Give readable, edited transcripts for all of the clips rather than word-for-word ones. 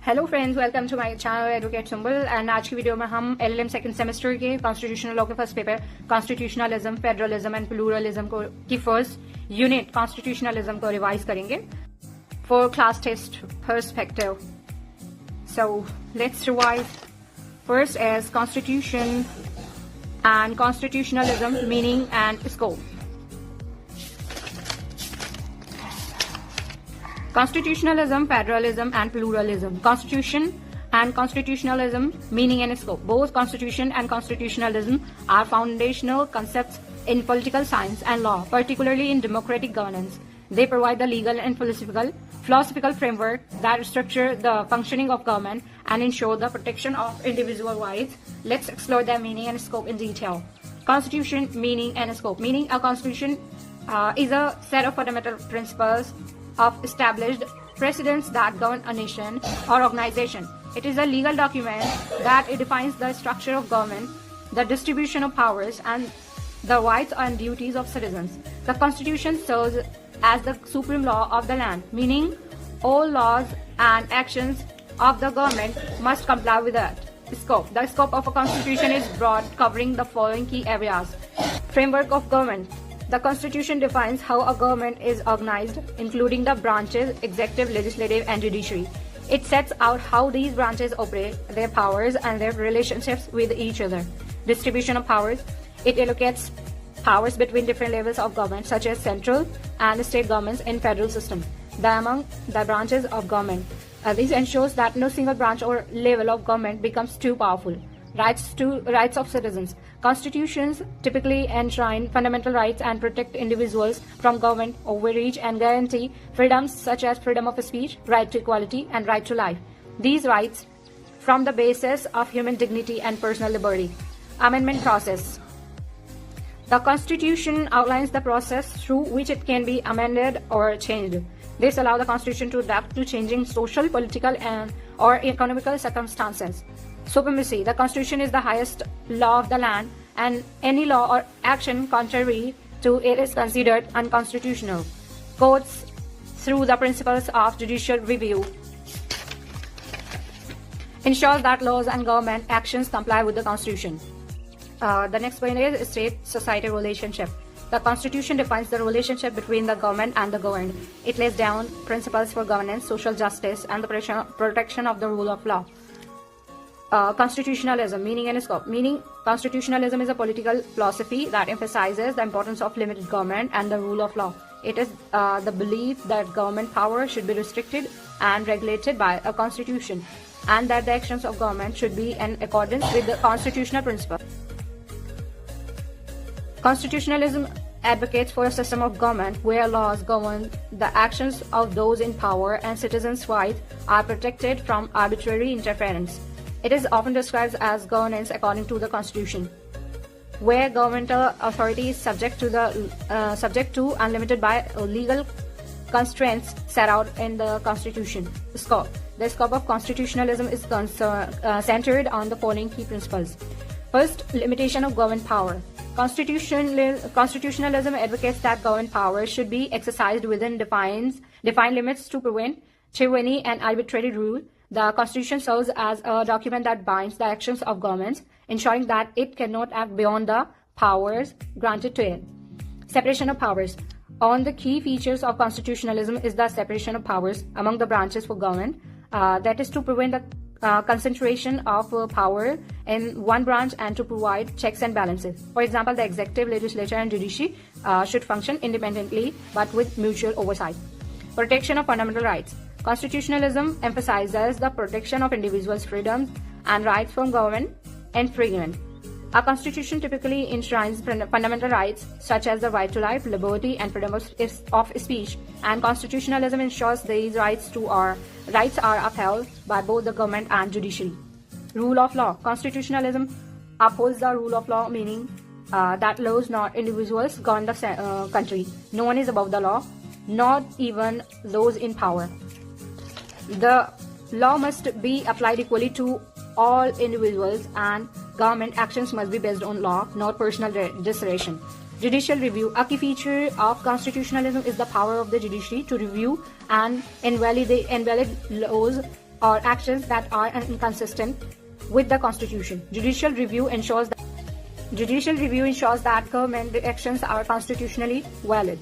Hello friends, welcome to my channel advocate symbol. And आज की video में हम LL.M सेकंड सेमेस्टर के कॉन्स्टिट्यूशनल लॉ के first paper constitutionalism, federalism and pluralism को की फर्स्ट यूनिट कॉन्स्टिट्यूशनलिज्म को रिवाइज करेंगे for class test perspective. So let's revise. First as constitution and constitutionalism, meaning and scope. Constitutionalism, Federalism and Pluralism. Constitution and Constitutionalism, meaning and scope. Both Constitution and Constitutionalism are foundational concepts in political science and law, particularly in democratic governance. They provide the legal and philosophical framework that structure the functioning of government and ensure the protection of individual rights. Let's explore their meaning and scope in detail. Constitution, meaning and scope. Meaning, a constitution is a set of fundamental principles of established precedents that govern a nation or organization. It is a legal document that defines the structure of government, the distribution of powers, and the rights and duties of citizens. The Constitution serves as the supreme law of the land, meaning all laws and actions of the government must comply with it. Scope. The scope of a constitution is broad, covering the following key areas. Framework of government. The Constitution defines how a government is organized, including the branches, executive, legislative, and judiciary. It sets out how these branches operate, their powers, and their relationships with each other. Distribution of powers. It allocates powers between different levels of government, such as central and state governments in federal system, among the branches of government. This ensures that no single branch or level of government becomes too powerful. Rights of citizens. Constitutions typically enshrine fundamental rights and protect individuals from government overreach and guarantee freedoms such as freedom of speech, right to equality, and right to life. These rights form the basis of human dignity and personal liberty. Amendment process. The Constitution outlines the process through which it can be amended or changed. This allows the Constitution to adapt to changing social, political, or economical circumstances. Supremacy. The Constitution is the highest law of the land, and any law or action contrary to it is considered unconstitutional. Courts, through the principles of judicial review, ensures that laws and government actions comply with the Constitution. The next point is state-society relationship. The Constitution defines the relationship between the government and the governed. It lays down principles for governance, social justice, and the protection of the rule of law. Constitutionalism, meaning and scope. Meaning, constitutionalism is a political philosophy that emphasizes the importance of limited government and the rule of law. It is the belief that government power should be restricted and regulated by a constitution, and that the actions of government should be in accordance with the constitutional principle. Constitutionalism advocates for a system of government where laws govern the actions of those in power and citizens' rights are protected from arbitrary interference. It is often described as governance according to the Constitution, where governmental authority is subject to unlimited by legal constraints set out in the Constitution. Scope. The scope of constitutionalism is centered on the following key principles. First, limitation of government power. Constitutionalism advocates that government power should be exercised within defined limits to prevent tyranny and arbitrary rule. The Constitution serves as a document that binds the actions of governments, ensuring that it cannot act beyond the powers granted to it. Separation of powers. One of the key features of constitutionalism is the separation of powers among the branches for government. That is to prevent the concentration of power in one branch and to provide checks and balances. For example, the executive, legislature, and judiciary should function independently but with mutual oversight. Protection of fundamental rights. Constitutionalism emphasizes the protection of individuals' freedoms and rights from government infringement. A constitution typically enshrines fundamental rights such as the right to life, liberty, and freedom of speech, and constitutionalism ensures these rights are upheld by both the government and judiciary. Rule of law. Constitutionalism upholds the rule of law, meaning that laws, not individuals, govern the country. No one is above the law, not even those in power. The law must be applied equally to all individuals, and government actions must be based on law, not personal discretion. Judicial review. A key feature of constitutionalism is the power of the judiciary to review and invalid laws or actions that are inconsistent with the Constitution. Judicial review ensures that government actions are constitutionally valid.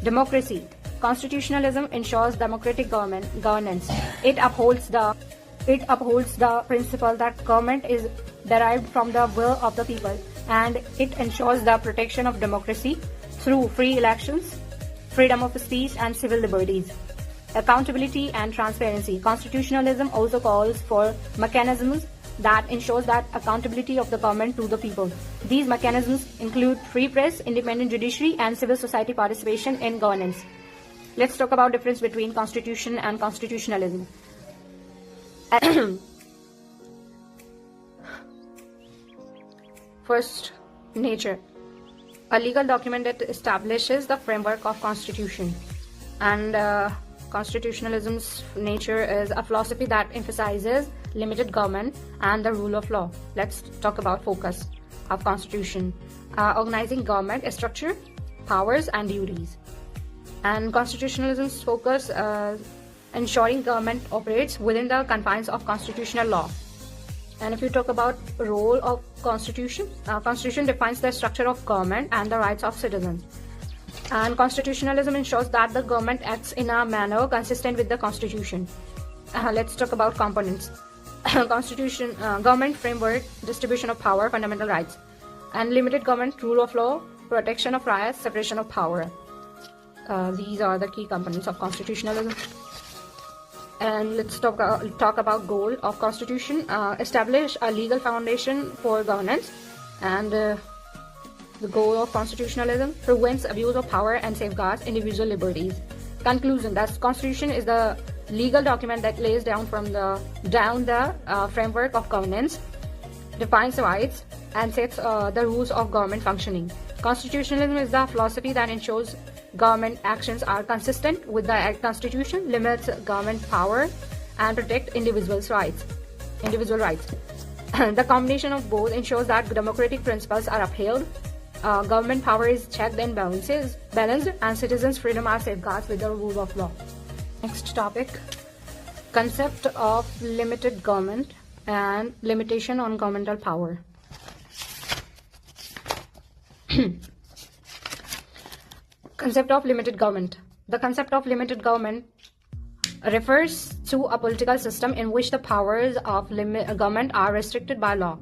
Democracy. Constitutionalism ensures democratic governance. It upholds the principle that government is derived from the will of the people, and it ensures the protection of democracy through free elections, freedom of speech, and civil liberties. Accountability and transparency. Constitutionalism also calls for mechanisms that ensures that accountability of the government to the people. These mechanisms include free press, independent judiciary, and civil society participation in governance. Let's talk about difference between Constitution and Constitutionalism. First, nature. A legal document that establishes the framework of Constitution. And Constitutionalism's nature is a philosophy that emphasizes limited government and the rule of law. Let's talk about focus of Constitution. Organizing government structure, powers, and duties. And Constitutionalism's focus ensuring government operates within the confines of constitutional law. And if you talk about role of Constitution, Constitution defines the structure of government and the rights of citizens. And Constitutionalism ensures that the government acts in a manner consistent with the Constitution. Let's talk about components. Constitution, government framework, distribution of power, fundamental rights. And limited government, rule of law, protection of rights, separation of power. These are the key components of Constitutionalism. And let's talk about goal of Constitution. Establish a legal foundation for governance. And the goal of Constitutionalism prevents abuse of power and safeguards individual liberties. Conclusion: that Constitution is the legal document that lays down the framework of governance, defines rights, and sets the rules of government functioning. Constitutionalism is the philosophy that ensures government actions are consistent with the Constitution, limits government power, and protect individual rights. The combination of both ensures that democratic principles are upheld, government power is checked and balanced, and citizens' freedom are safeguarded with the rule of law. Next topic: concept of limited government and limitation on governmental power. Concept of limited government. The concept of limited government refers to a political system in which the powers of government are restricted by law,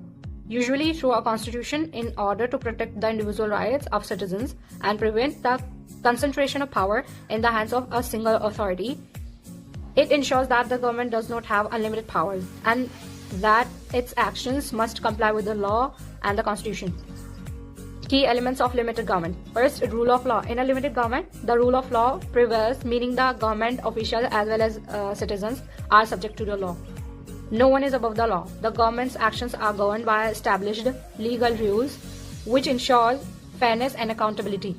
usually through a constitution, in order to protect the individual rights of citizens and prevent the concentration of power in the hands of a single authority. It ensures that the government does not have unlimited powers and that its actions must comply with the law and the Constitution. Key elements of limited government. First, rule of law. In a limited government, the rule of law prevails, meaning the government officials as well as citizens are subject to the law. No one is above the law. The government's actions are governed by established legal rules, which ensure fairness and accountability.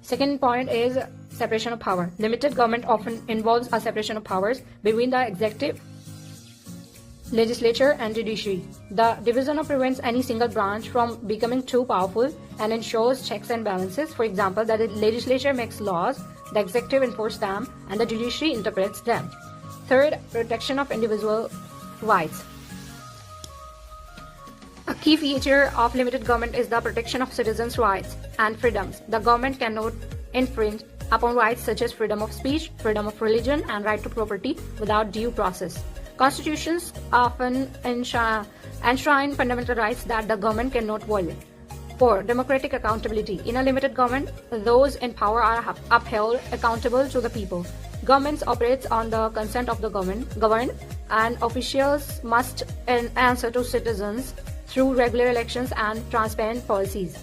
Second point is separation of power. Limited government often involves a separation of powers between the executive, legislature, and judiciary. The division prevents any single branch from becoming too powerful and ensures checks and balances. For example, the legislature makes laws, the executive enforces them, and the judiciary interprets them. Third, protection of individual rights. A key feature of limited government is the protection of citizens' rights and freedoms. The government cannot infringe upon rights such as freedom of speech, freedom of religion, and right to property without due process. Constitutions often enshrine fundamental rights that the government cannot violate. 4. Democratic accountability. In a limited government, those in power are upheld accountable to the people. Governments operate on the consent of the governed, and officials must answer to citizens through regular elections and transparent policies.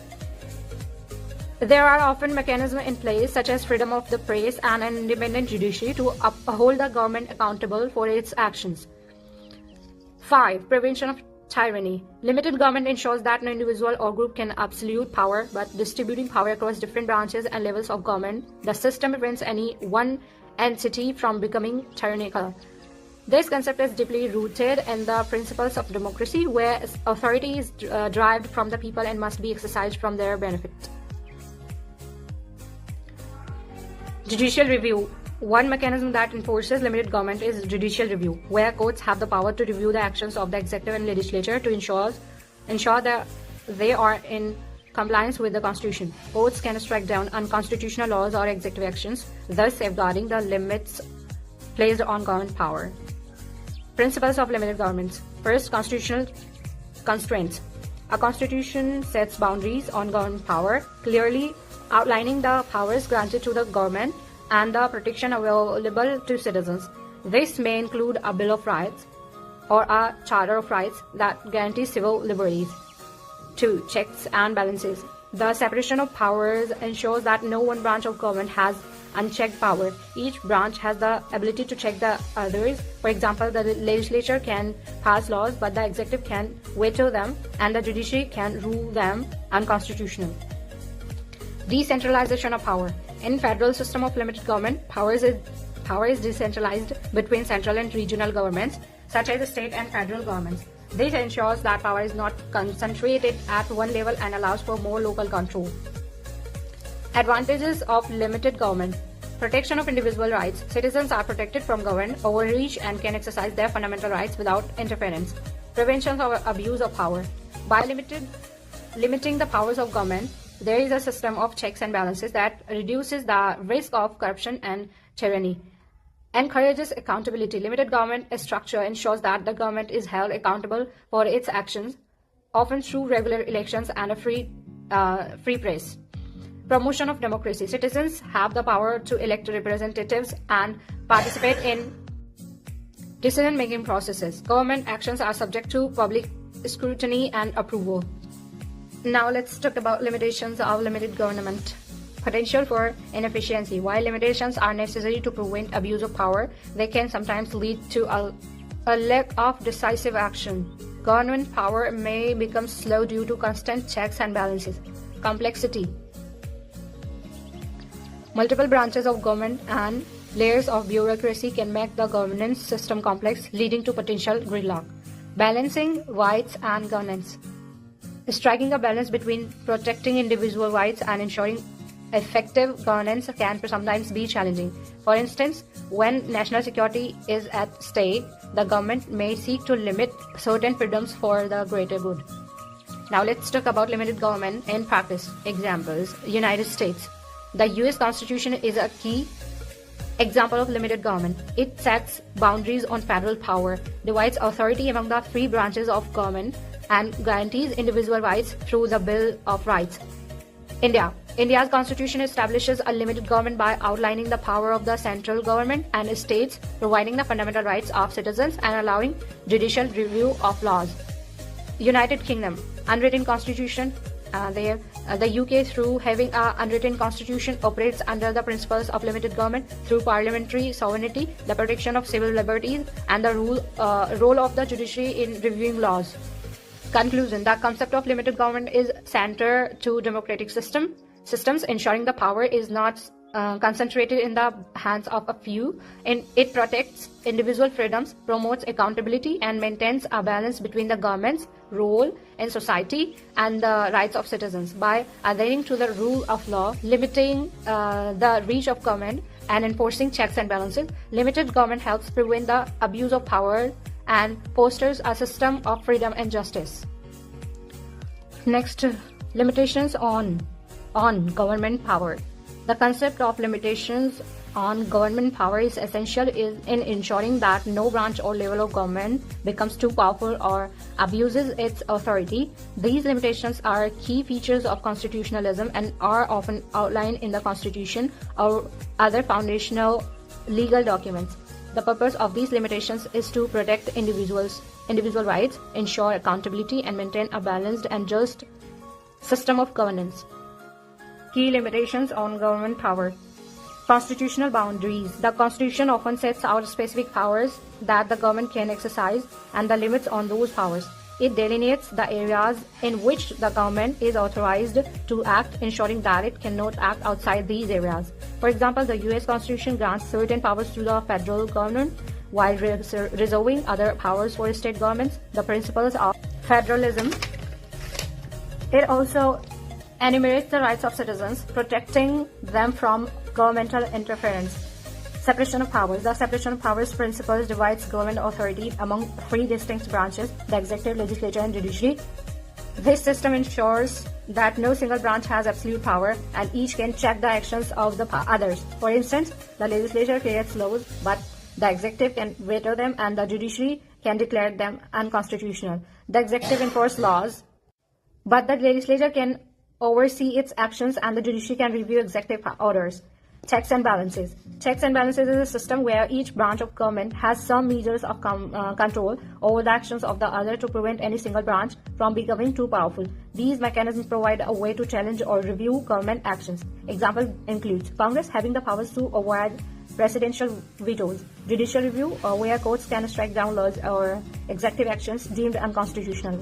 There are often mechanisms in place such as freedom of the press and an independent judiciary to uphold the government accountable for its actions. 5. Prevention of tyranny. Limited government ensures that no individual or group can absolute power, but distributing power across different branches and levels of government, the system prevents any one entity from becoming tyrannical. This concept is deeply rooted in the principles of democracy, where authority is derived from the people and must be exercised from their benefit. Judicial review. One mechanism that enforces limited government is judicial review, where courts have the power to review the actions of the executive and legislature to ensure that they are in compliance with the Constitution. Courts can strike down unconstitutional laws or executive actions, thus safeguarding the limits placed on government power. Principles of limited governments. First, constitutional constraints. A constitution sets boundaries on government power, clearly outlining the powers granted to the government and the protection available to citizens. This may include a Bill of Rights or a Charter of Rights that guarantees civil liberties. 2. Checks and balances. The separation of powers ensures that no one branch of government has unchecked power. Each branch has the ability to check the others. For example, the legislature can pass laws, but the executive can veto them, and the judiciary can rule them unconstitutional. Decentralization of power. In federal system of limited government, power is decentralized between central and regional governments, such as the state and federal governments. This ensures that power is not concentrated at one level and allows for more local control. Advantages of limited government. Protection of individual rights. Citizens are protected from government overreach and can exercise their fundamental rights without interference. Prevention of abuse of power. By limiting the powers of government, there is a system of checks and balances that reduces the risk of corruption and tyranny. Encourages accountability. Limited government structure ensures that the government is held accountable for its actions, often through regular elections and a free press. Promotion of democracy. Citizens have the power to elect representatives and participate in decision-making processes. Government actions are subject to public scrutiny and approval. Now let's talk about limitations of limited government. Potential for inefficiency. While limitations are necessary to prevent abuse of power, they can sometimes lead to a lack of decisive action. Government power may become slow due to constant checks and balances. Complexity. Multiple branches of government and layers of bureaucracy can make the governance system complex, leading to potential gridlock. Balancing rights and governance. Striking a balance between protecting individual rights and ensuring effective governance can sometimes be challenging. For instance, when national security is at stake, the government may seek to limit certain freedoms for the greater good. Now let's talk about limited government in practice. Examples. United States. The US Constitution is a key example of limited government. It sets boundaries on federal power, divides authority among the three branches of government, and guarantees individual rights through the Bill of Rights. India's constitution establishes a limited government by outlining the power of the central government and states, providing the fundamental rights of citizens and allowing judicial review of laws. United Kingdom, unwritten constitution. The UK, through having an unwritten constitution, operates under the principles of limited government through parliamentary sovereignty, the protection of civil liberties, and the role of the judiciary in reviewing laws. Conclusion. The concept of limited government is centered to democratic systems, ensuring the power is not concentrated in the hands of a few. It protects individual freedoms, promotes accountability, and maintains a balance between the government's role in society and the rights of citizens. By adhering to the rule of law, limiting the reach of government, and enforcing checks and balances, limited government helps prevent the abuse of power and fosters a system of freedom and justice. Next, limitations on government power. The concept of limitations on government power is essential in ensuring that no branch or level of government becomes too powerful or abuses its authority. These limitations are key features of constitutionalism and are often outlined in the Constitution or other foundational legal documents. The purpose of these limitations is to protect individual rights, ensure accountability, and maintain a balanced and just system of governance. Key limitations on government power. Constitutional boundaries. The Constitution often sets out specific powers that the government can exercise and the limits on those powers. It delineates the areas in which the government is authorized to act, ensuring that it cannot act outside these areas. For example, the US Constitution grants certain powers to the federal government while reserving other powers for state governments. The principles of federalism. It also enumerates the rights of citizens, protecting them from governmental interference. Separation of powers. The separation of powers principle divides government authority among three distinct branches: the executive, legislature, and judiciary. This system ensures that no single branch has absolute power and each can check the actions of the others. For instance, the legislature creates laws, but the executive can veto them and the judiciary can declare them unconstitutional. The executive enforces laws, but the legislature can oversee its actions and the judiciary can review executive orders. Checks and balances. Checks and balances is a system where each branch of government has some measures of control over the actions of the other to prevent any single branch from becoming too powerful. These mechanisms provide a way to challenge or review government actions. Example includes Congress having the powers to override presidential vetoes, judicial review, where courts can strike down laws or executive actions deemed unconstitutional.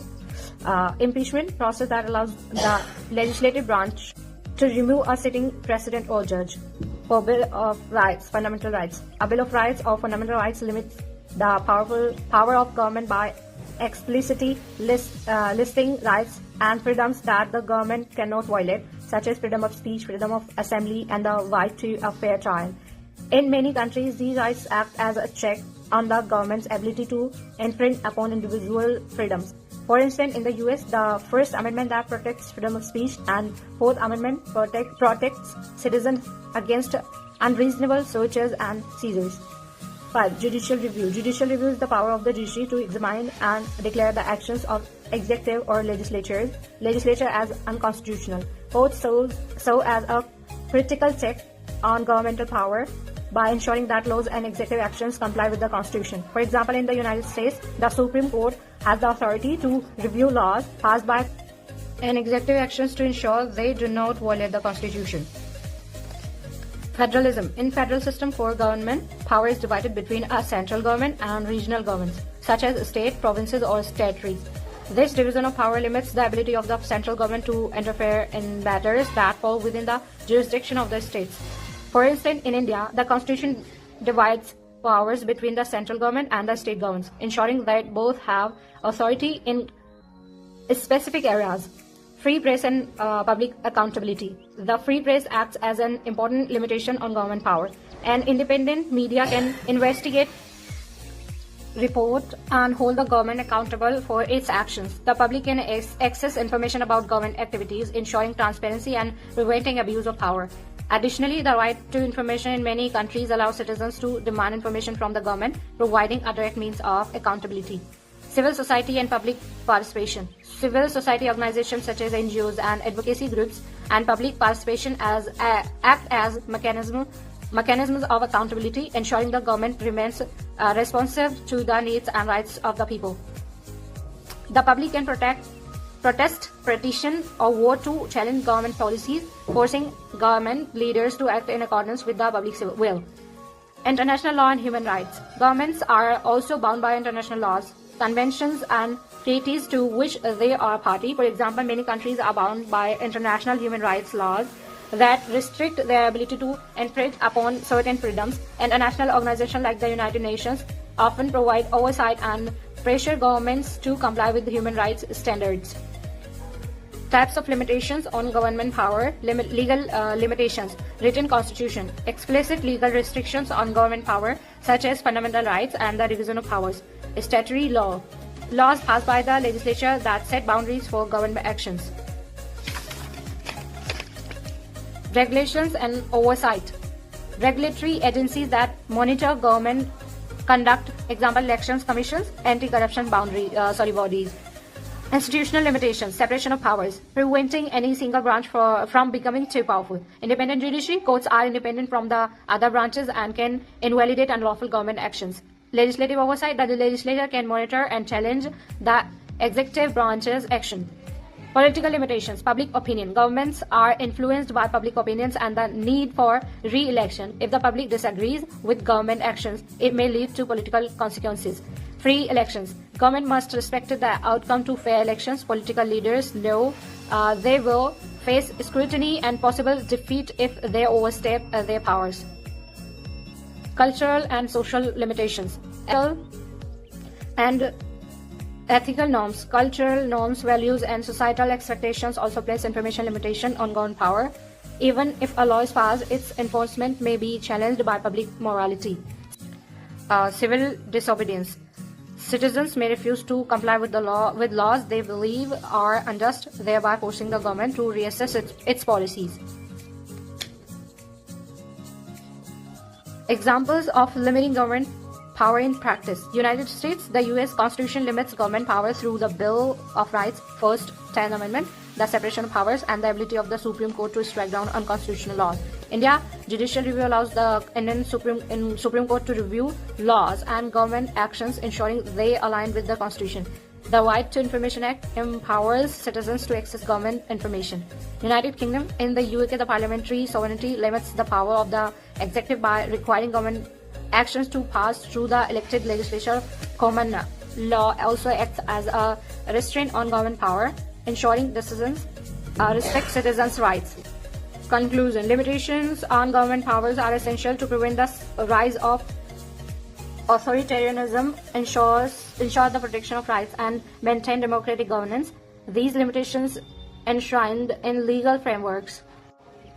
Impeachment process that allows the legislative branch to remove a sitting president or judge. For Bill of Rights, fundamental rights. A Bill of Rights or fundamental rights limits the power of government by explicitly listing rights and freedoms that the government cannot violate, such as freedom of speech, freedom of assembly, and the right to a fair trial. In many countries, these rights act as a check on the government's ability to infringe upon individual freedoms. For instance, in the US, the First Amendment that protects freedom of speech and Fourth Amendment protects citizens against unreasonable searches and seizures. 5. Judicial review. Judicial review is the power of the judiciary to examine and declare the actions of executive or legislature as unconstitutional. Courts serve as a critical check on governmental power by ensuring that laws and executive actions comply with the Constitution. For example, in the United States, the Supreme Court has the authority to review laws passed by and executive actions to ensure they do not violate the Constitution. Federalism. In federal system for government, power is divided between a central government and regional governments, such as state, provinces, or territories. This division of power limits the ability of the central government to interfere in matters that fall within the jurisdiction of the states. For instance, in India, the Constitution divides powers between the central government and the state governments, ensuring that both have authority in specific areas. Free press and public accountability. The free press acts as an important limitation on government power. An independent media can investigate, report, and hold the government accountable for its actions. The public can access information about government activities, ensuring transparency and preventing abuse of power. Additionally, the right to information in many countries allows citizens to demand information from the government, providing a direct means of accountability. Civil society and public participation. Civil society organizations such as NGOs and advocacy groups and public participation act as mechanisms of accountability, ensuring the government remains responsive to the needs and rights of the people. The public can protest, petition, or vote to challenge government policies, forcing government leaders to act in accordance with the public's will. International law and human rights. Governments are also bound by international laws, conventions, and treaties to which they are party. For example, many countries are bound by international human rights laws that restrict their ability to infringe upon certain freedoms. International organizations like the United Nations often provide oversight and pressure governments to comply with the human rights standards. Types of limitations on government power. Legal limitations. Written constitution. Explicit legal restrictions on government power, such as fundamental rights and the division of powers. Statutory law. Laws passed by the legislature that set boundaries for government actions. Regulations and oversight. Regulatory agencies that monitor government conduct, example elections commissions, anti-corruption bodies. Institutional limitations, separation of powers, preventing any single branch from becoming too powerful. Independent judiciary, courts are independent from the other branches and can invalidate unlawful government actions. Legislative oversight, that the legislature can monitor and challenge the executive branch's action. Political limitations, public opinion. Governments are influenced by public opinions and the need for re-election. If the public disagrees with government actions, it may lead to political consequences. Free elections. Government must respect the outcome to fair elections. Political leaders know they will face scrutiny and possible defeat if they overstep their powers. Cultural and social limitations. And ethical norms, cultural norms, values, and societal expectations also place information limitation on government power. Even if a law is passed, its enforcement may be challenged by public morality. Civil disobedience. Citizens may refuse to comply with laws they believe are unjust, thereby forcing the government to reassess its policies. Examples of limiting government power in practice. United States, the U.S. Constitution limits government power through the Bill of Rights, First 10th Amendment, the separation of powers, and the ability of the Supreme Court to strike down unconstitutional laws. India, judicial review allows the Indian Supreme Court to review laws and government actions, ensuring they align with the Constitution. The Right to Information Act empowers citizens to access government information. United Kingdom, in the UK, the parliamentary sovereignty limits the power of the executive by requiring government actions to pass through the elected legislature. Common law also acts as a restraint on government power, ensuring decisions respect citizens' rights. Conclusion. Limitations on government powers are essential to prevent the rise of authoritarianism, ensure the protection of rights, and maintain democratic governance. These limitations, enshrined in legal frameworks,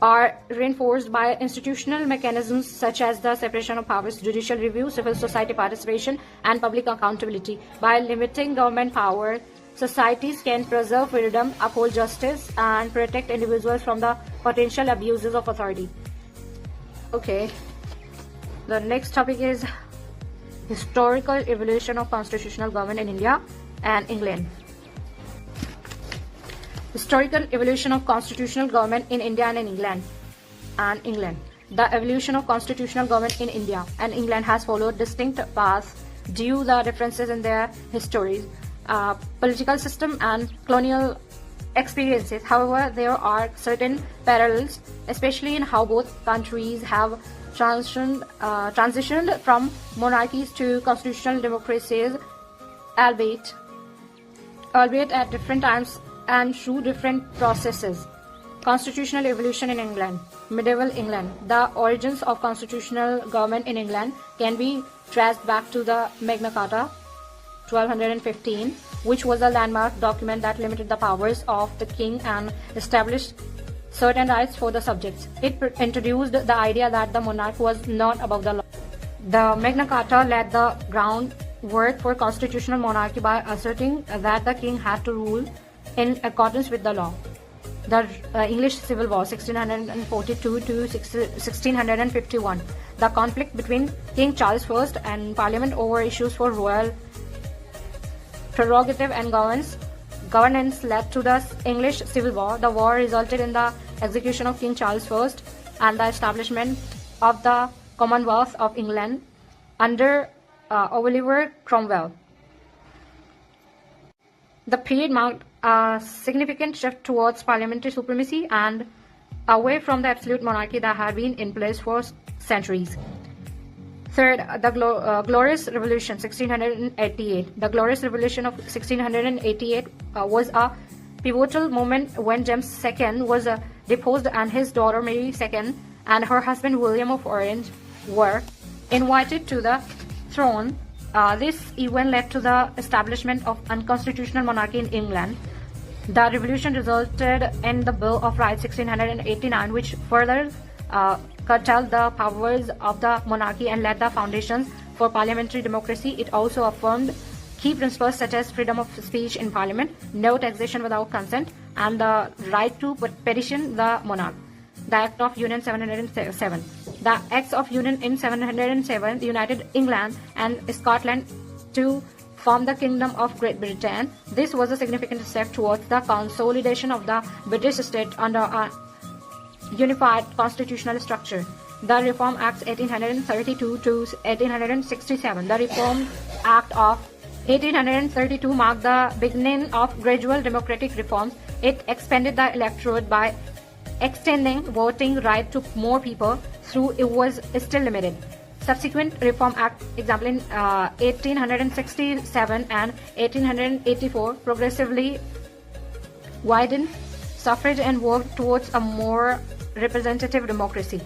are reinforced by institutional mechanisms such as the separation of powers, judicial review, civil society participation, and public accountability. By limiting government power, societies can preserve freedom, uphold justice, and protect individuals from the potential abuses of authority. Okay, the next topic is historical evolution of constitutional government in India and England. Historical evolution of constitutional government in India and in England. The evolution of constitutional government in India and England has followed distinct paths due to the differences in their histories, political system, and colonial experiences. However, there are certain parallels, especially in how both countries have transitioned from monarchies to constitutional democracies, albeit at different times and through different processes. Constitutional evolution in England. Medieval England. The origins of constitutional government in England can be traced back to the Magna Carta 1215, which was a landmark document that limited the powers of the king and established certain rights for the subjects. It introduced the idea that the monarch was not above the law. The Magna Carta laid the groundwork for constitutional monarchy by asserting that the king had to rule in accordance with the law. The English Civil War 1642 to 1651. The conflict between King Charles I and Parliament over issues for royal prerogative and governance led to the English Civil War. The war resulted in the execution of King Charles I and the establishment of the Commonwealth of England under Oliver Cromwell. The period marked a significant shift towards parliamentary supremacy and away from the absolute monarchy that had been in place for centuries. Third, the Glorious Revolution 1688. The Glorious Revolution of 1688 was a pivotal moment when James II was deposed and his daughter Mary II and her husband William of Orange were invited to the throne. This event led to the establishment of unconstitutional monarchy in England. The revolution resulted in the Bill of Rights 1689, which further curtailed the powers of the monarchy and laid the foundations for parliamentary democracy. It also affirmed key principles such as freedom of speech in parliament, no taxation without consent, and the right to petition the monarch. The Act of Union 707. The Acts of Union in 707 united England and Scotland to form the Kingdom of Great Britain. This was a significant step towards the consolidation of the British state under a unified constitutional structure. The Reform Acts 1832 to 1867. The Reform Act of 1832 marked the beginning of gradual democratic reforms. It expanded the electorate by extending voting right to more people, though it was still limited. Subsequent Reform Act, example in 1867 and 1884, progressively widened suffrage and worked towards a more representative democracy.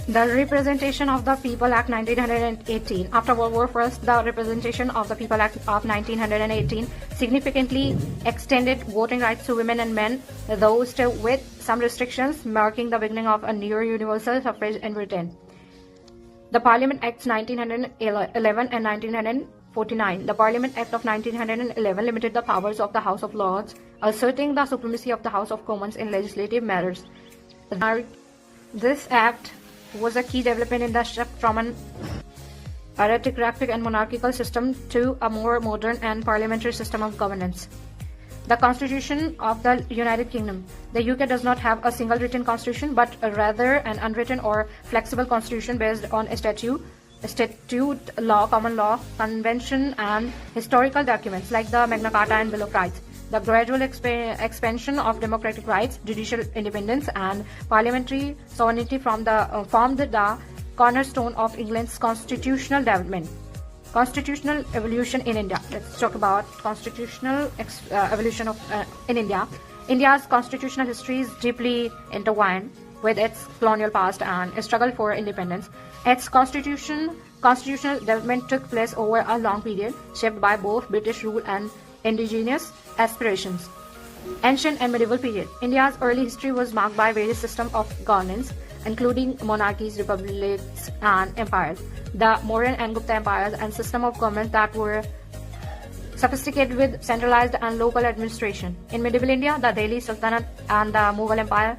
The Representation of the People Act 1918. After World War I, the Representation of the People Act of 1918 significantly extended voting rights to women and men, though still with some restrictions, marking the beginning of a near universal suffrage in Britain. The Parliament Acts 1911 and 1949. The Parliament Act of 1911 limited the powers of the House of Lords, asserting the supremacy of the House of Commons in legislative matters. This act was a key development in the shift from an aristocratic and monarchical system to a more modern and parliamentary system of governance. The Constitution of the United Kingdom. The UK does not have a single written constitution, but rather an unwritten or flexible constitution based on statute, law, common law, convention, and historical documents like the Magna Carta and Bill of Rights. The gradual expansion of democratic rights, judicial independence, and parliamentary sovereignty formed the cornerstone of England's constitutional development. Constitutional evolution in India. Let's talk about constitutional evolution in India. India's constitutional history is deeply intertwined with its colonial past and a struggle for independence. Its constitutional development took place over a long period, shaped by both British rule and indigenous aspirations. Ancient and medieval period. India's early history was marked by various systems of governance, including monarchies, republics, and empires. The Mauryan and Gupta empires and system of government that were sophisticated with centralized and local administration. In medieval India, the Delhi Sultanate and the Mughal Empire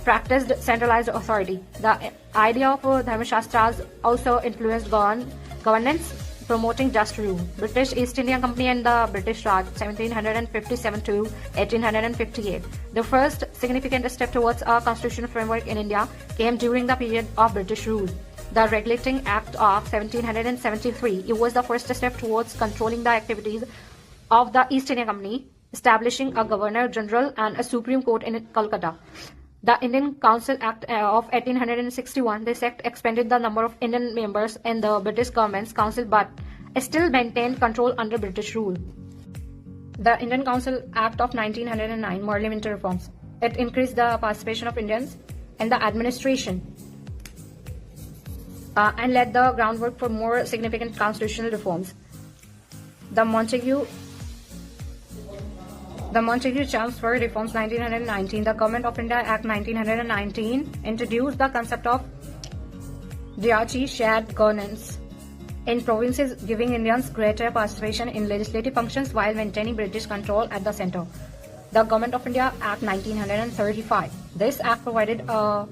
practiced centralized authority. The idea of Dharmashastras also influenced governance, promoting just rule. British East India Company and the British Raj, 1757 to 1858. The first significant step towards a constitutional framework in India came during the period of British rule. The Regulating Act of 1773. It was the first step towards controlling the activities of the East India Company, establishing a Governor General and a Supreme Court in Calcutta. The Indian Council Act of 1861. This act expanded the number of Indian members in the British government's council but still maintained control under British rule. The Indian Council Act of 1909. Parliamentary reforms. It increased the participation of Indians in the administration and laid the groundwork for more significant constitutional reforms. The Montagu Chelmsford Reforms 1919. The Government of India Act 1919 introduced the concept of duchy shared governance in provinces, giving Indians greater participation in legislative functions while maintaining British control at the centre. The Government of India Act 1935. This act provided a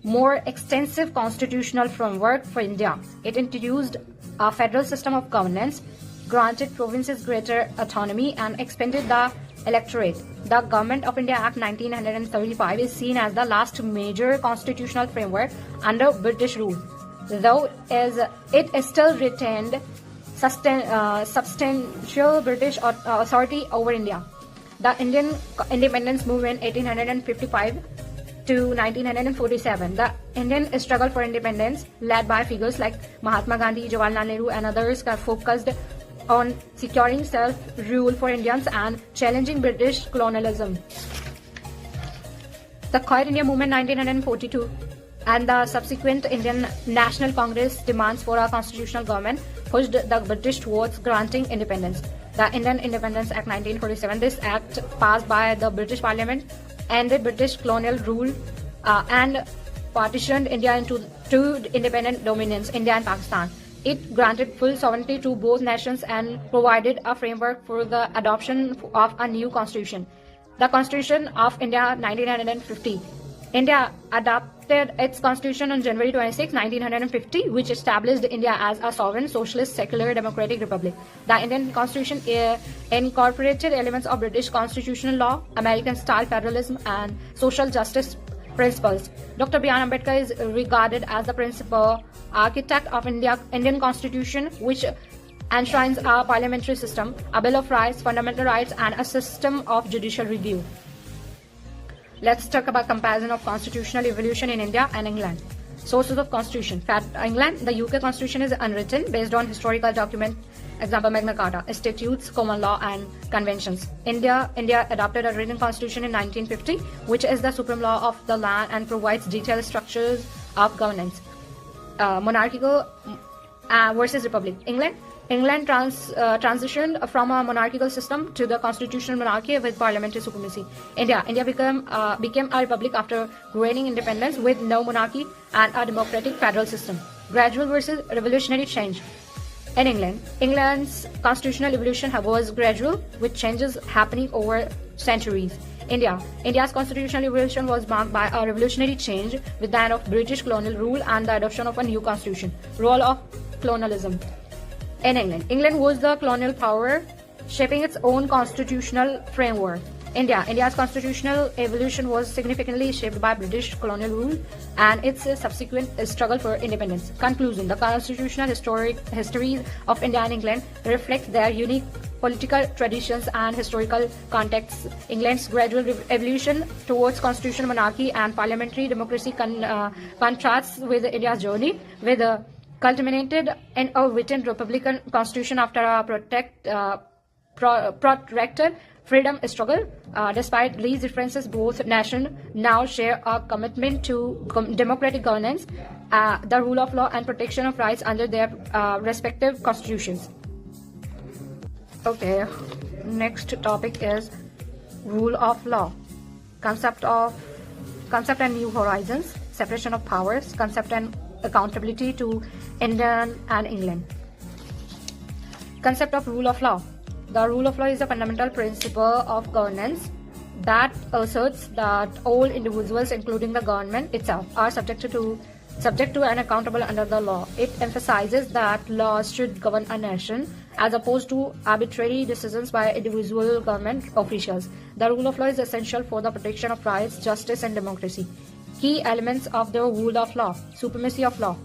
more extensive constitutional framework for India. It introduced a federal system of governance, granted provinces greater autonomy, and expanded the electorate. The Government of India Act 1935 is seen as the last major constitutional framework under British rule, though it still retained substantial British authority over India. The Indian independence movement 1855 to 1947. The Indian struggle for independence, led by figures like Mahatma Gandhi, Jawaharlal Nehru, and others, focused on securing self-rule for Indians and challenging British colonialism. The Quiet India Movement 1942 and the subsequent Indian National Congress demands for a constitutional government pushed the British towards granting independence. The Indian Independence Act 1947. This act, passed by the British Parliament, ended British colonial rule and partitioned India into two independent dominions, India and Pakistan. It granted full sovereignty to both nations and provided a framework for the adoption of a new constitution. The Constitution of India 1950. India adopted its constitution on January 26, 1950, which established India as a sovereign, socialist, secular, democratic republic. The Indian Constitution incorporated elements of British constitutional law, American-style federalism, and social justice principles. Dr. B. R. Ambedkar is regarded as the principal architect of Indian Constitution, which enshrines a parliamentary system, a Bill of Rights, fundamental rights, and a system of judicial review. Let's talk about comparison of constitutional evolution in India and England. Sources of Constitution. England, the UK Constitution is unwritten, based on historical documents, example Magna Carta, statutes, common law, and conventions. India adopted a written constitution in 1950, which is the supreme law of the land and provides detailed structures of governance. Monarchical versus republic. England transitioned from a monarchical system to the constitutional monarchy with parliamentary supremacy. India became a republic after gaining independence with no monarchy and a democratic federal system. Gradual versus revolutionary change. In England's constitutional evolution was gradual, with changes happening over centuries. India's constitutional evolution was marked by a revolutionary change with the end of British colonial rule and the adoption of a new constitution. Role of colonialism. In England was the colonial power, shaping its own constitutional framework. India's constitutional evolution was significantly shaped by British colonial rule and its subsequent struggle for independence. Conclusion. The constitutional histories of India and England reflect their unique political traditions and historical contexts. England's gradual evolution towards constitutional monarchy and parliamentary democracy contrasts with India's journey, with culminated in a written republican constitution after a protracted freedom struggle. Despite these differences, both nations now share a commitment to democratic governance, the rule of law, and protection of rights under their respective constitutions. Okay, next topic is rule of law. Concept and new horizons, separation of powers, concept and accountability to India and England. Concept of rule of law. The rule of law is a fundamental principle of governance that asserts that all individuals, including the government itself, are subject to and accountable under the law. It emphasizes that laws should govern a nation as opposed to arbitrary decisions by individual government officials. The rule of law is essential for the protection of rights, justice, and democracy. Key elements of the rule of law. Supremacy of law.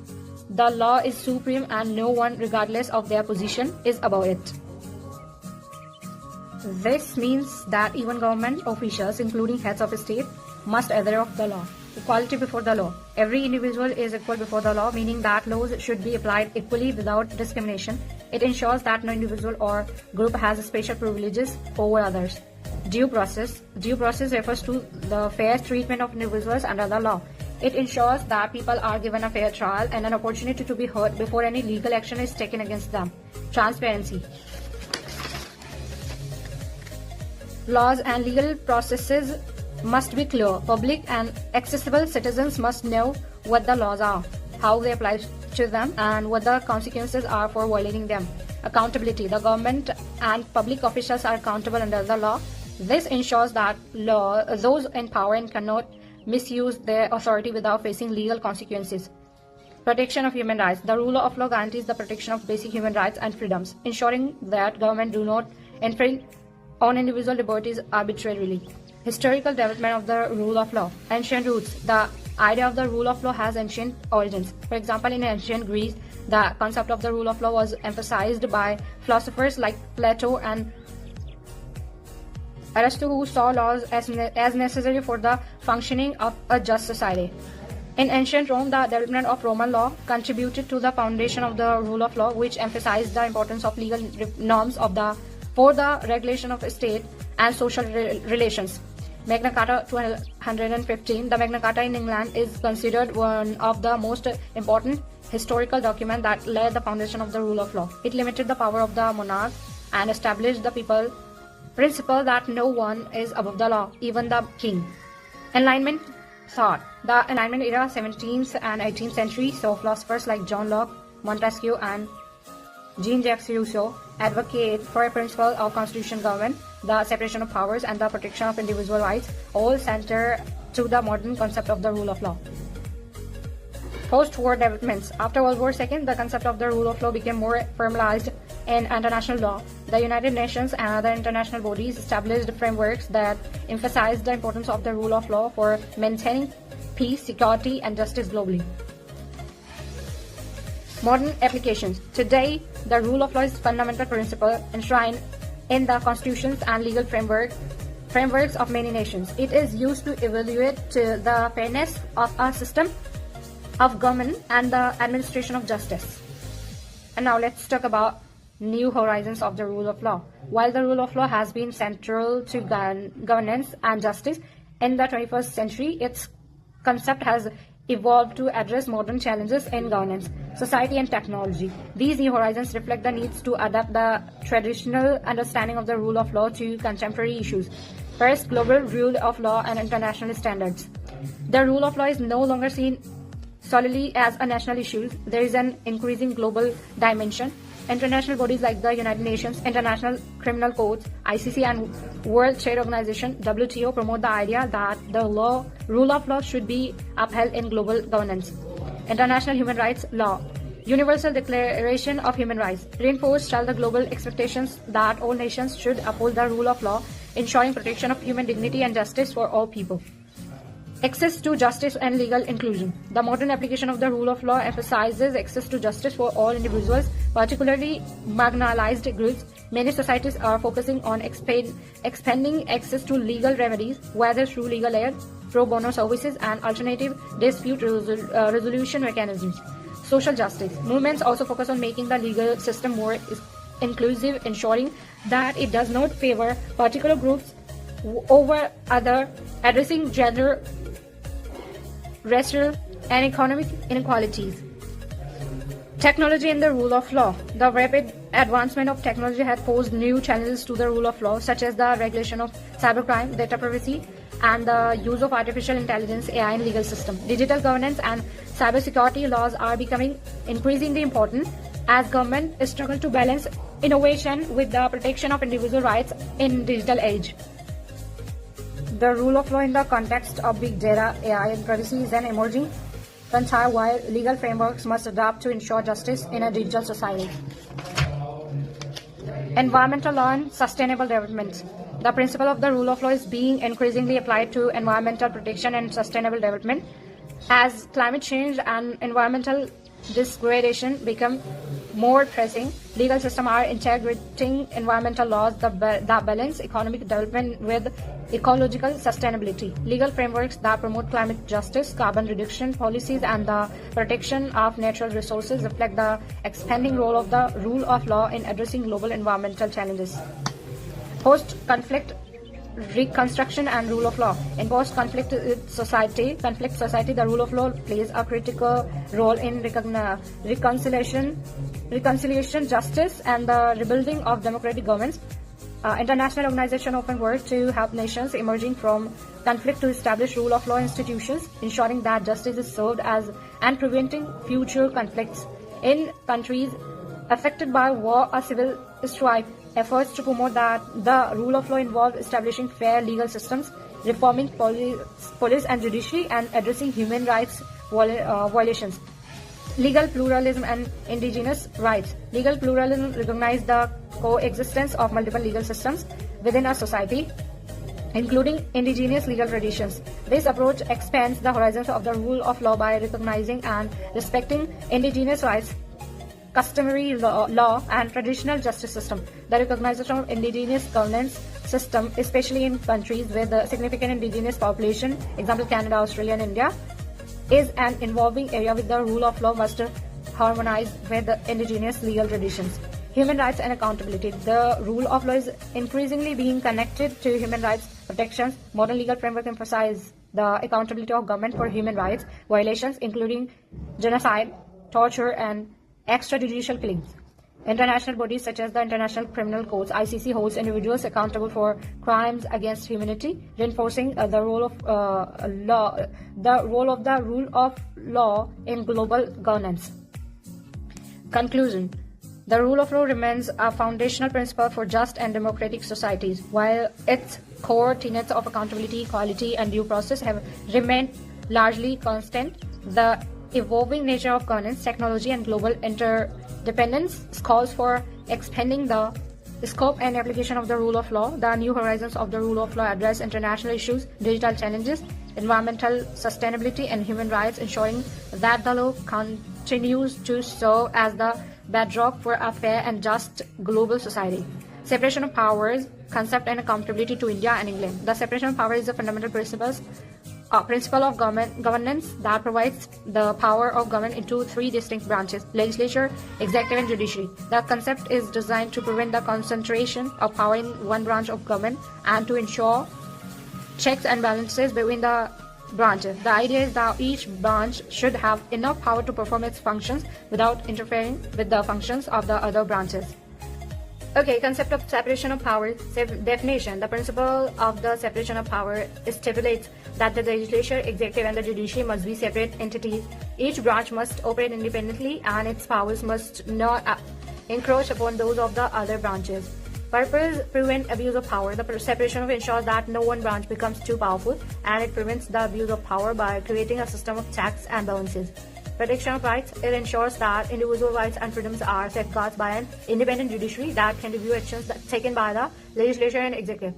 The law is supreme and no one, regardless of their position, is above it. This means that even government officials, including heads of state, must adhere to the law. Equality before the law. Every individual is equal before the law, meaning that laws should be applied equally without discrimination. It ensures that no individual or group has special privileges over others. Due process. Due process refers to the fair treatment of individuals under the law. It ensures that people are given a fair trial and an opportunity to be heard before any legal action is taken against them. Transparency. Laws and legal processes must be clear, public, and accessible. Citizens must know what the laws are, how they apply to them, and what the consequences are for violating them. Accountability. The government and public officials are accountable under the law. This ensures that those in power cannot misuse their authority without facing legal consequences. Protection of human rights. The rule of law guarantees the protection of basic human rights and freedoms, ensuring that government do not infringe on individual liberties arbitrarily. Historical development of the rule of law. Ancient roots. The idea of the rule of law has ancient origins. For example, in ancient Greece, the concept of the rule of law was emphasized by philosophers like Plato and Aristotle, who saw laws as necessary for the functioning of a just society. In ancient Rome, the development of Roman law contributed to the foundation of the rule of law, which emphasized the importance of legal norms for the regulation of state and social relations. Magna Carta 215. The Magna Carta in England is considered one of the most important historical documents that laid the foundation of the rule of law. It limited the power of the monarch and established the principle that no one is above the law, even the king. Enlightenment thought. The Enlightenment era, 17th and 18th century, saw philosophers like John Locke, Montesquieu, and Jean-Jacques Rousseau advocate for a principle of constitutional government, the separation of powers, and the protection of individual rights, all center to the modern concept of the rule of law. Post-war developments. After World War II, the concept of the rule of law became more formalized in international law. The United Nations and other international bodies established frameworks that emphasized the importance of the rule of law for maintaining peace, security, and justice globally. Modern applications. Today, the rule of law is a fundamental principle enshrined in the constitutions and legal frameworks of many nations. It is used to evaluate the fairness of a system of government and the administration of justice. And now let's talk about new horizons of the rule of law. While the rule of law has been central to governance and justice in the 21st century, its concept has evolve to address modern challenges in governance, society, and technology. These new horizons reflect the needs to adapt the traditional understanding of the rule of law to contemporary issues. First, global rule of law and international standards. The rule of law is no longer seen solely as a national issue. There is an increasing global dimension. International bodies like the United Nations, International Criminal Courts, ICC, and World Trade Organization, WTO, promote the idea that the rule of law should be upheld in global governance. International human rights law. Universal Declaration of Human Rights reinforced the global expectations that all nations should uphold the rule of law, ensuring protection of human dignity and justice for all people. Access to justice and legal inclusion. The modern application of the rule of law emphasizes access to justice for all individuals, particularly marginalized groups. Many societies are focusing on expanding access to legal remedies, whether through legal aid, pro bono services, and alternative dispute resolution mechanisms. Social justice. Movements also focus on making the legal system more inclusive, ensuring that it does not favor particular groups over other, addressing gender, racial, and economic inequalities. Technology and the rule of law. The rapid advancement of technology has posed new challenges to the rule of law, such as the regulation of cybercrime, data privacy, and the use of artificial intelligence (AI) in legal systems. Digital governance and cybersecurity laws are becoming increasingly important as government struggle to balance innovation with the protection of individual rights in digital age. The rule of law in the context of big data, AI, and privacy is an emerging frontier while legal frameworks must adapt to ensure justice in a digital society. Environmental law and sustainable development. The principle of the rule of law is being increasingly applied to environmental protection and sustainable development. As climate change and environmental degradation become more pressing, legal systems are integrating environmental laws that balance economic development with ecological sustainability. Legal frameworks that promote climate justice, carbon reduction policies, and the protection of natural resources reflect the expanding role of the rule of law in addressing global environmental challenges. Post-conflict reconstruction and rule of law. In post-conflict society, the rule of law plays a critical role in reconciliation, justice, and the rebuilding of democratic governments. International organizations often work to help nations emerging from conflict to establish rule of law institutions, ensuring that justice is served and preventing future conflicts. In countries affected by war or civil strife, efforts to promote the rule of law involve establishing fair legal systems, reforming police and judiciary, and addressing human rights violations. Legal pluralism and indigenous rights. Legal pluralism recognizes the coexistence of multiple legal systems within a society, including indigenous legal traditions. This approach expands the horizons of the rule of law by recognizing and respecting indigenous rights, customary law, and traditional justice system. The recognition of indigenous governance system, especially in countries with a significant indigenous population, example Canada, Australia, and India, is an evolving area with the rule of law must harmonize with the indigenous legal traditions. Human rights and accountability. The rule of law is increasingly being connected to human rights protections. Modern legal framework emphasize the accountability of government for human rights violations, including genocide, torture, and extrajudicial killings. International bodies such as the International Criminal Courts (ICC) holds individuals accountable for crimes against humanity, reinforcing the role of the rule of law in global governance. Conclusion: the rule of law remains a foundational principle for just and democratic societies, while its core tenets of accountability, equality, and due process have remained largely constant. The evolving nature of governance, technology, and global interdependence calls for expanding the scope and application of the rule of law. The new horizons of the rule of law address international issues, digital challenges, environmental sustainability, and human rights, ensuring that the law continues to serve as the bedrock for a fair and just global society. Separation of powers, concept and accountability to India and England. The separation of power is a fundamental principle of governance that provides the power of government into three distinct branches: legislature, executive, and judiciary. The concept is designed to prevent the concentration of power in one branch of government and to ensure checks and balances between the branches. The idea is that each branch should have enough power to perform its functions without interfering with the functions of the other branches. Okay, concept of separation of powers. Definition. The principle of the separation of power stipulates that the legislature, executive, and the judiciary must be separate entities. Each branch must operate independently and its powers must not encroach upon those of the other branches. Purpose: prevent abuse of power. The separation of ensures that no one branch becomes too powerful, and it prevents the abuse of power by creating a system of checks and balances. Protection of rights. It ensures that individual rights and freedoms are safeguarded by an independent judiciary that can review actions taken by the legislature and executive.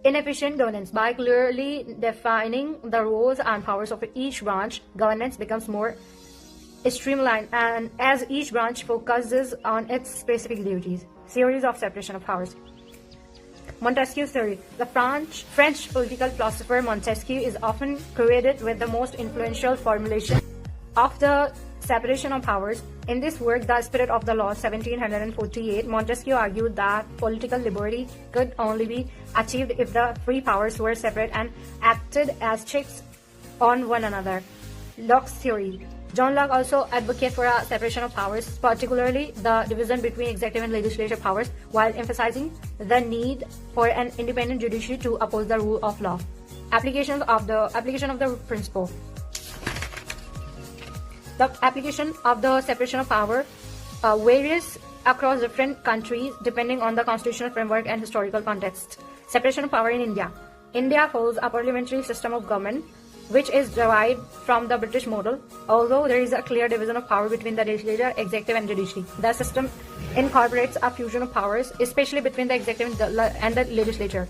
Inefficient governance. By clearly defining the roles and powers of each branch, governance becomes more streamlined and as each branch focuses on its specific duties. Theories of separation of powers. Montesquieu's theory. The French political philosopher Montesquieu is often credited with the most influential formulation of the separation of powers. In this work, The Spirit of the Law, 1748, Montesquieu argued that political liberty could only be achieved if the free powers were separate and acted as checks on one another. Locke's theory. John Locke also advocated for a separation of powers, particularly the division between executive and legislative powers, while emphasizing the need for an independent judiciary to uphold the rule of law. Application of the principle. The application of the separation of power varies across different countries depending on the constitutional framework and historical context. Separation of power in India. India follows a parliamentary system of government which is derived from the British model, although there is a clear division of power between the legislature, executive, and judiciary. The system incorporates a fusion of powers, especially between the executive and the legislature.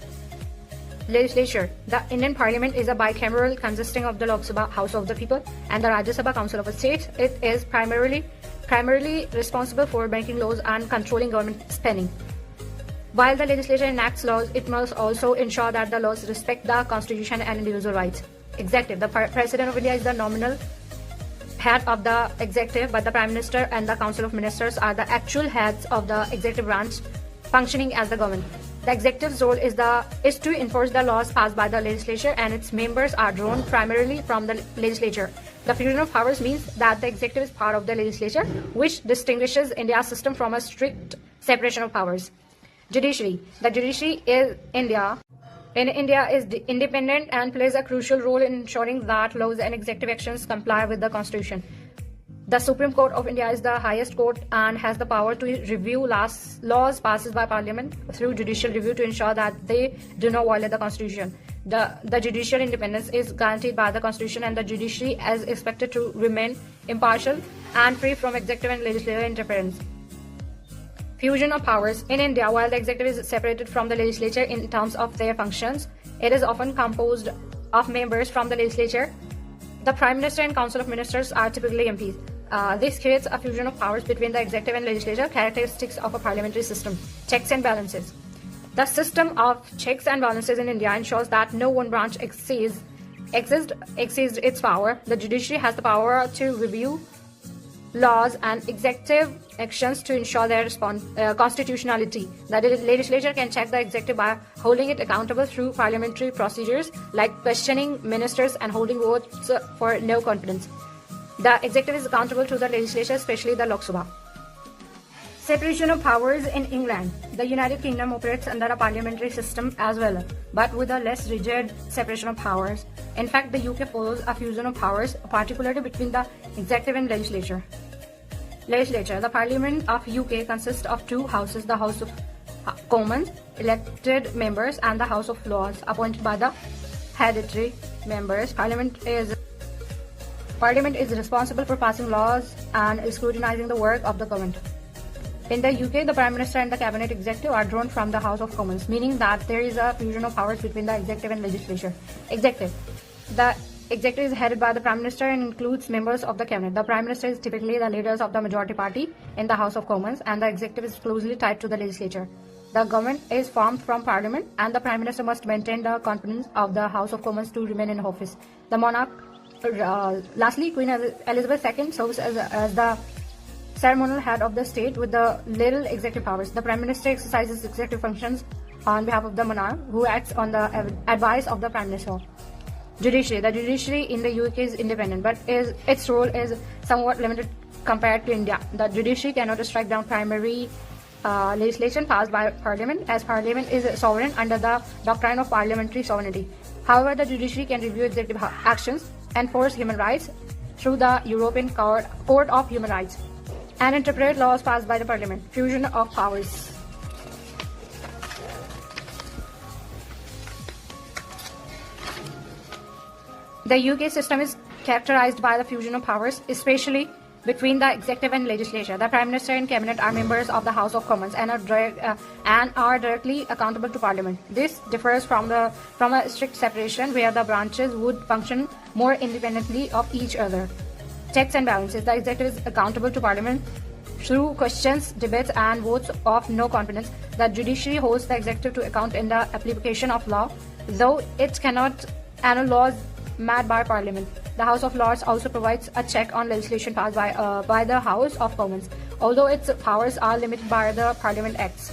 The Indian Parliament is a bicameral consisting of the Lok Sabha, House of the People, and the Rajya Sabha, Council of States. It is primarily responsible for making laws and controlling government spending. While the legislature enacts laws, it must also ensure that the laws respect the Constitution and individual rights. Executive. The President of India is the nominal head of the executive, but the Prime Minister and the Council of Ministers are the actual heads of the executive branch, functioning as the government. The executive's role is to enforce the laws passed by the legislature, and its members are drawn primarily from the legislature. The fusion of powers means that the executive is part of the legislature, which distinguishes India's system from a strict separation of powers. Judiciary. The judiciary in India is independent and plays a crucial role in ensuring that laws and executive actions comply with the Constitution. The Supreme Court of India is the highest court and has the power to review laws passed by Parliament through judicial review to ensure that they do not violate the Constitution. The judicial independence is guaranteed by the Constitution, and the judiciary is expected to remain impartial and free from executive and legislative interference. Fusion of powers. In India, while the executive is separated from the legislature in terms of their functions, it is often composed of members from the legislature. The Prime Minister and Council of Ministers are typically MPs. This creates a fusion of powers between the executive and legislature, characteristics of a parliamentary system. Checks and balances. The system of checks and balances in India ensures that no one branch exceeds its power. The judiciary has the power to review laws and executive actions to ensure their constitutionality. The legislature can check the executive by holding it accountable through parliamentary procedures like questioning ministers and holding votes for no confidence. The executive is accountable to the legislature, especially the Lok Sabha. Separation of powers in England. The United Kingdom operates under a parliamentary system as well, but with a less rigid separation of powers. In fact, the UK follows a fusion of powers, particularly between the executive and legislature. The Parliament of UK consists of two houses, the House of Commons, elected members, and the House of Lords, appointed by the hereditary members. Parliament is responsible for passing laws and scrutinizing the work of the government. In the UK, the Prime Minister and the Cabinet Executive are drawn from the House of Commons, meaning that there is a fusion of powers between the executive and legislature. Executive. The executive is headed by the Prime Minister and includes members of the Cabinet. The Prime Minister is typically the leaders of the majority party in the House of Commons, and the executive is closely tied to the legislature. The government is formed from Parliament, and the Prime Minister must maintain the confidence of the House of Commons to remain in office. The monarch. Lastly, Queen Elizabeth II serves as the ceremonial head of the state with the little executive powers. The Prime Minister exercises executive functions on behalf of the monarch, who acts on the advice of the Prime Minister. Judiciary. The judiciary in the UK is independent, but its role is somewhat limited compared to India. The judiciary cannot strike down primary legislation passed by Parliament, as Parliament is sovereign under the doctrine of parliamentary sovereignty. However, the judiciary can review executive actions, enforce human rights through the European Court of Human Rights, and interpret laws passed by the Parliament. Fusion of powers. The UK system is characterized by the fusion of powers, especially between the executive and legislature. The Prime Minister and Cabinet are members of the House of Commons and are directly accountable to Parliament. This differs from a strict separation where the branches would function more independently of each other. Checks and balances. The executive is accountable to Parliament through questions, debates, and votes of no confidence. The judiciary holds the executive to account in the application of law, though it cannot annul laws made by Parliament. The House of Lords also provides a check on legislation passed by the House of Commons, although its powers are limited by the Parliament Acts.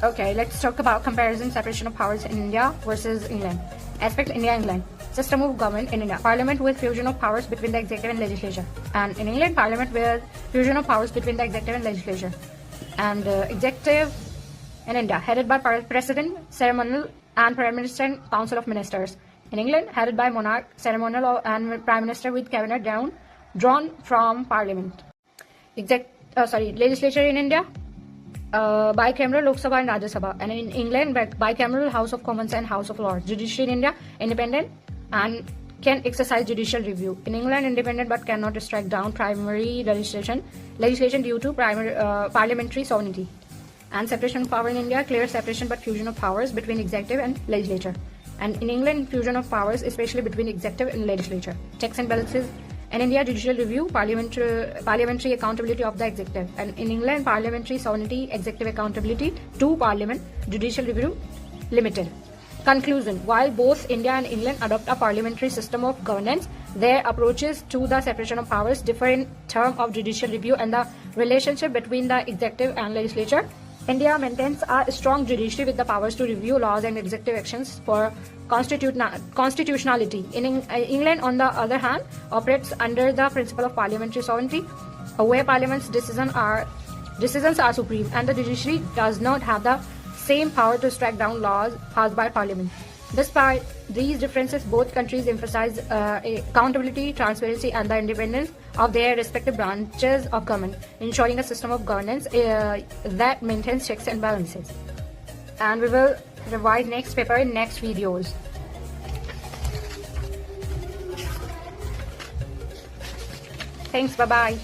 Okay, let's talk about comparison separation of powers in India versus England. Aspect India-England. System of government in India. Parliament with fusion of powers between the executive and legislature. And in England, Parliament with fusion of powers between the executive and legislature. And executive in India, headed by President, ceremonial, and Prime Minister and Council of Ministers. In England, headed by monarch, ceremonial, and Prime Minister with cabinet drawn from Parliament. Legislature in India, bicameral Lok Sabha and Rajya Sabha, and in England, bicameral House of Commons and House of Lords. Judiciary in India, independent and can exercise judicial review. In England, independent but cannot strike down primary legislation due to parliamentary sovereignty. And separation of power in India, clear separation but fusion of powers between executive and legislature. And in England, fusion of powers, especially between executive and legislature. Checks and balances. In India, judicial review, parliamentary accountability of the executive. And in England, parliamentary sovereignty, executive accountability to Parliament, judicial review, limited. Conclusion. While both India and England adopt a parliamentary system of governance, their approaches to the separation of powers differ in terms of judicial review and the relationship between the executive and legislature. India maintains a strong judiciary with the powers to review laws and executive actions for constitutionality. In England, on the other hand, operates under the principle of parliamentary sovereignty, where Parliament's decisions are supreme, and the judiciary does not have the same power to strike down laws passed by Parliament. Despite these differences, both countries emphasize accountability, transparency, and the independence of their respective branches of government, ensuring a system of governance that maintains checks and balances. And we will revise next paper in next videos. Thanks, bye-bye.